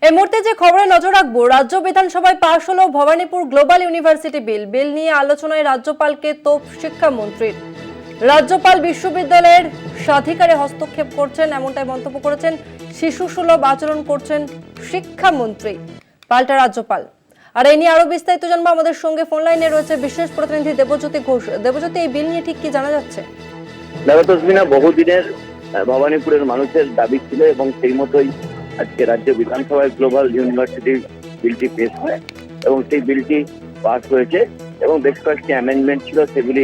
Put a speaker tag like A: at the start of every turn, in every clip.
A: এই মুহূর্তে যে খবরে নজর রাখবো, রাজ্য বিধানসভায় পাশ হলো ভবানীপুর গ্লোবাল ইউনিভার্সিটি বিল নিয়ে আলোচনায় রাজ্যপালকে তোপ শিক্ষামন্ত্রীর। রাজ্যপাল বিশ্ববিদ্যালয়ের স্বাধিকারে হস্তক্ষেপ করছেন এমনটাই মন্তব্য করেছেন। শিশু সুলভ আচরণ করছেন শিক্ষামন্ত্রী, পাল্টা রাজ্যপাল। আর এই নিয়ে আরো বিস্তারিত জানবো, আমাদের সঙ্গে ফোন লাইনে রয়েছে বিশেষ প্রতিনিধি দেবজ্যোতি ঘোষ। দেবজ্যোতি, এই বিল নিয়ে ঠিক কি জানা যাচ্ছে?
B: বহুদিনের ভবানীপুরের মানুষের দাবি ছিল এবং সেই মতোই আজকে রাজ্য বিধানসভায় গ্লোবাল ইউনিভার্সিটি বিলটি পেশ হয় এবং সেই বিলটি পাস হয়েছে এবং বেশ কয়েকটি অ্যামেন্ডমেন্ট ছিল, সেগুলি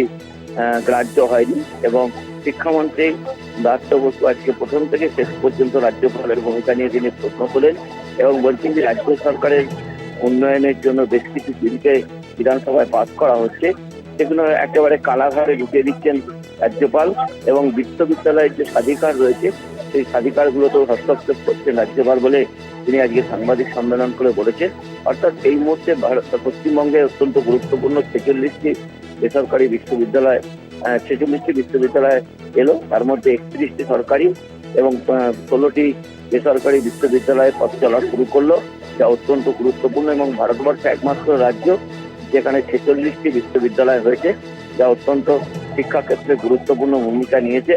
B: গ্রাহ্য হয়নি এবং শিক্ষামন্ত্রী দত্ত বসু আজকে প্রথম থেকে শেষ পর্যন্ত রাজ্যপালের ভূমিকা নিয়ে তিনি প্রশ্ন তোলেন এবং বলছেন যে রাজ্য সরকারের উন্নয়নের জন্য বেশ কিছু বিলকে বিধানসভায় পাস করা হচ্ছে, সেগুলো একেবারে কালাঘরে ঢুকিয়ে দিচ্ছেন রাজ্যপাল এবং বিশ্ববিদ্যালয়ের যে স্বাধিকার রয়েছে সেই স্বাধিকারগুলোতেও হস্তক্ষেপ করছেন রাজ্যপাল বলে তিনি আজকে সাংবাদিক সম্মেলন করে বলেছেন। অর্থাৎ এই মুহূর্তে পশ্চিমবঙ্গে অত্যন্ত গুরুত্বপূর্ণ 46টি বেসরকারি বিশ্ববিদ্যালয় এলো, তার মধ্যে 31টি সরকারি এবং 16টি বেসরকারি বিশ্ববিদ্যালয়ে পথ চলা শুরু করলো, যা অত্যন্ত গুরুত্বপূর্ণ এবং ভারতবর্ষে একমাত্র রাজ্য যেখানে 46টি বিশ্ববিদ্যালয় হয়েছে, যা অত্যন্ত শিক্ষাক্ষেত্রে গুরুত্বপূর্ণ ভূমিকা নিয়েছে।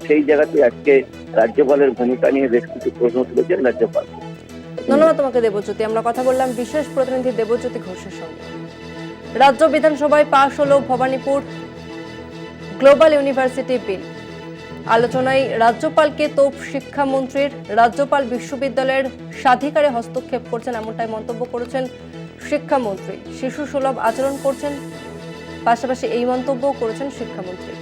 B: সেই জায়গাতে আজকে রাজ্যপালের ভূমিকা নিয়ে বেশ কিছু প্রশ্ন তুলেছেন রাজ্যপাল।
A: ধন্যবাদ তোমাকে দেবজ্যোতি। আমরা কথা বললাম বিশেষ প্রতিনিধি দেবজ্যোতি ঘোষের সঙ্গে। রাজ্য বিধানসভায় পাশ হলো ভবানীপুর গ্লোবাল ইউনিভার্সিটি বিল। আলোচনায় রাজ্যপালকে তোপ শিক্ষামন্ত্রীর। রাজ্যপাল বিশ্ববিদ্যালয়ের স্বাধিকারে হস্তক্ষেপ করছেন এমনটাই মন্তব্য করেছেন শিক্ষামন্ত্রী। শিশু সুলভ আচরণ করছেন, পাশাপাশি এই মন্তব্য করেছেন শিক্ষামন্ত্রী।